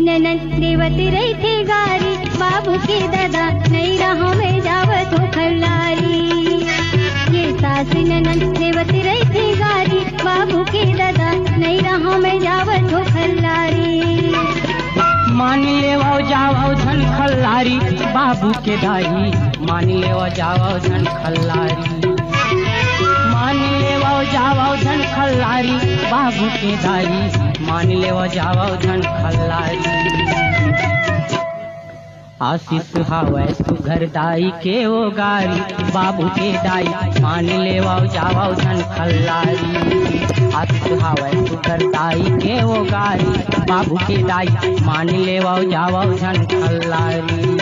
ननद देवती रही थे गारी, बाबू के दादा नहीं रहा में जावत हो खल्लारी। ये सास ननद देवती रही थे गारी, बाबू के दादा नहीं रहा में जावत हो खल्लारी। मान ले वो जाओ झन खल्लारी, बाबू के दाई मान ले वो जाओ झन खल्लारी। मान ले वो जाओ झन खल्लारी, बाबू के दाई मान ले वो जाओ झन खल्लारी। आशीष हावे सुघर दाई के वो गारी, बाबू के दाई मान ले वो जाओ झन खल्लारी। आशीष हावे सुघर दाई के वो गारी, बाबू के दाई मान ले वो जाओ झन खल्लारी।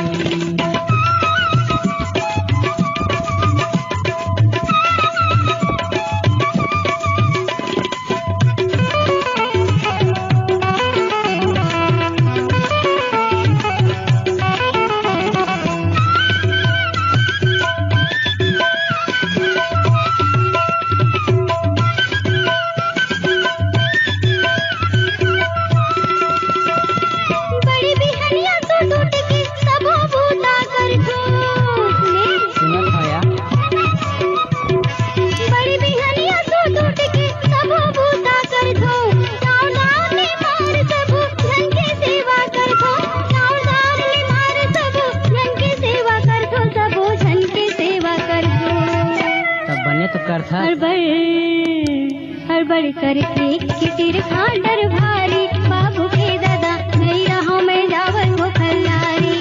हड़बड़ करके कितिर खाडर भारी, बाबू के दादा नहीं रहा में जावत हो खल्लारी।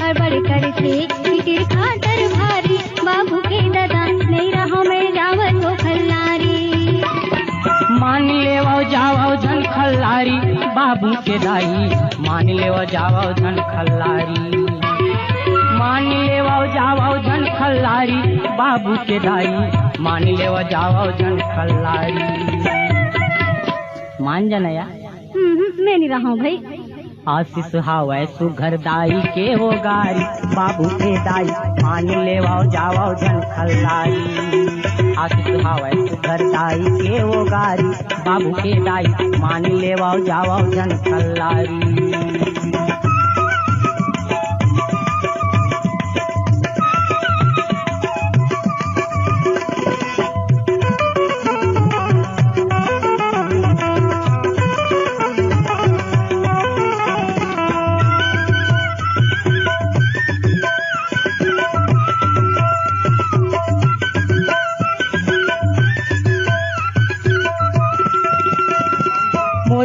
हड़बड़ करके कितिर खाडर भारी, बाबू के दादा नहीं रहा में जावत हो खल्लारी। मान ले वो जाओ झन खल्लारी, बाबू के दाई मान ले वो जाओ झन खल्लारी। मान ले वो जाओ झन खल्लारी, बाबू के दाई मान ले वो जाओ झन खल्लारी। मान जनया मैं नहीं रहा हूँ भाई। आशीष हावे सुघर दाई के वो गारी, बाबू के दाई मान ले वो जाओ झन खल्लारी। आशीष हावे सुघर दाई के वो गारी, बाबू के दाई मान ले वो जाओ झन खल्लारी।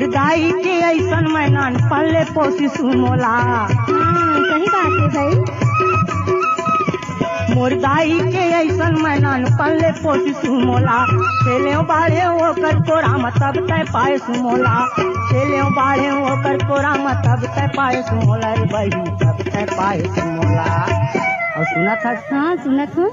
दाई के ऐसन मैनान पल्ले पोसी सुमोला। सही बात है भाई। मोर दाई के ऐसन मैनान पल्ले पोसी सुमोला। चले बाढ़े होकर कोरा मतब तय पाए सुमोला। चले बाढ़े होकर कोरा मतब तय पाए सुमोला। बही तब तय पाए सुमोला। और सुना था? हाँ सुना था।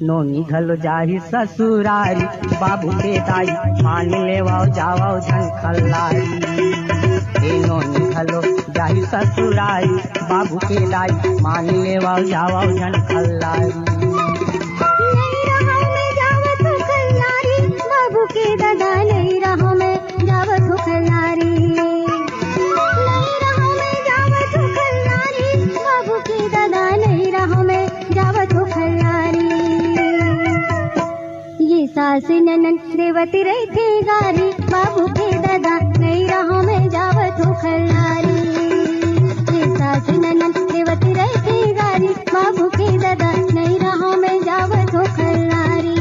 नोनी घलो जाही ससुरारी, बाबू के दाई मान ले वो जाओ झन खल्लारी। नोनी घलो जाही ससुरारी, बाबू के दाई मान ले वो जाओ झन खल्लारी। नहीं रहा मैं जावत हो खल्लारी, बाबू के दादा नहीं रहा मैं जावत हो खल्लारी। नहीं रहा मैं जावत हो खल्लारी, बाबू के दादा नहीं रहा मैं जावत हो खल्लारी। ये सास ननद देवती रही थे गारी, बाबू के दादा नहीं रहा मैं जावत हो खल्लारी। ये सास ननद देवती रही थे गारी, बाबू के दादा नहीं रहा मैं जावत हो खल्लारी।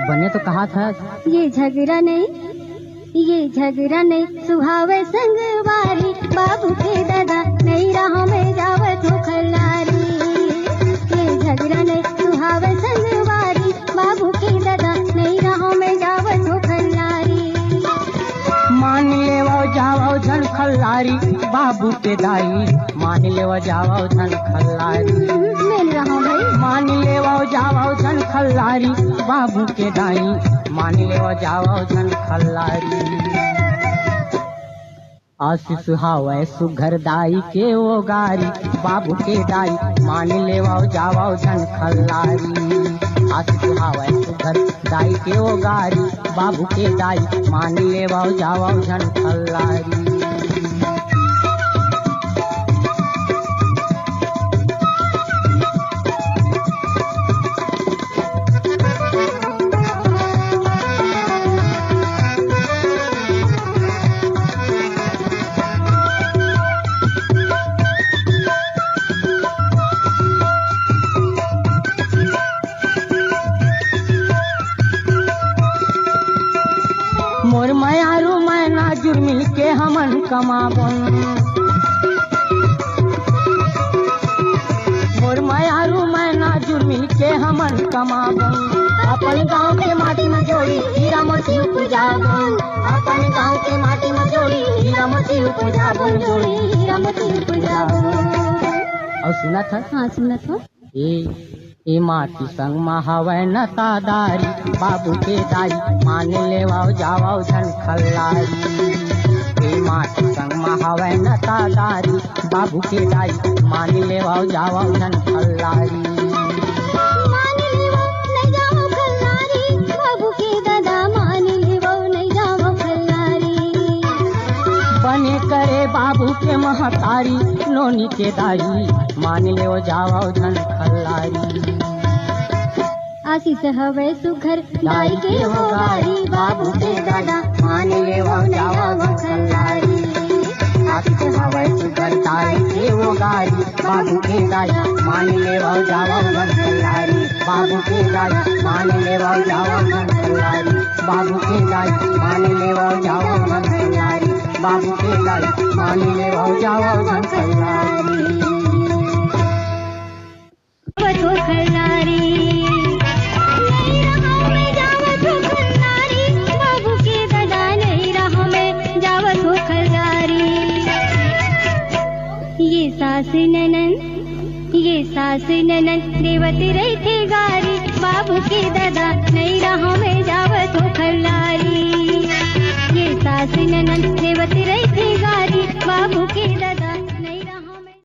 बने तो कहा था ये झगड़ा नहीं ये झगड़ा नहीं सुहावे संगवारी, बाबू के दादा नहीं राह में जावत हो खल्लारी। ये झगड़ा नहीं सुहावे संगवारी, बाबू के दादा नहीं राह में जावत हो खल्लारी। मान लेवा जावा झन खल्लारी, बाबू के दाई मान लेवा जावा झन खल्लारी। मेन रहा भाई मान लेवा जावा झन खल्लारी, बाबू के दाई मान लेवा जावा झन खल्लारी। आशीष हावे सुघर दाई के वो गारी, बाबू के दाई मान लेवा जावा झन खल्लारी। आशीष हावे सुघर दाई के वो गारी, बाबू के दाई मान लेवा जावा झन खल्लारी। मोर मयारू मैना जुर मिल के हमन कमाबन, मोर मयारू मैना जुर मिल के हमन कमाबन। अपन गांव के माटी में जोड़ी हीरा मोती उपजाबन, अपन गांव के माटी में जोड़ी हीरा मोती उपजाबन, जोड़ी हीरा मोती उपजाबन। और सुना था? हाँ सुना था। ए माटी संग महावै न तादारी, बाबू के दाई मान लेवाओ जावाओ झन खल्लारी। ए माटी संग महावै न तादारी, बाबू के दाई मान लेवाओ जावाओ झन खल्लारी। मान लेवाओ नहीं जाओ खल्लारी, बाबू के दादा मान लेवाओ नहीं जाओ खल्लारी। बने करे बाबू के महतारी, नोनी के दाई मान लेवाओ जावाओ झन खल्लारी। आशीष हवे सुघर दाई के वो गारी, बाबू के दादा मान लेवाओ जावाओ खल्लारी। आशीष हवे सुघर दाई के वो गारी, बाबू के दाई मान लेवाओ जावाओ झन खल्लारी। बाबू के दाई मान लेवाओ जावाओ झन खल्लारी। बाबू के दाई मान लेवाओ जावाओ झन खल्लारी। बाबू के दाई मान लेवाओ जावाओ झन खल्लारी। खल्लारी ये सास ननन देवती रही थे गारी, बाबू के दादा नहीं राह में जावत हो खल्लारी। ये सास ननन देवती रही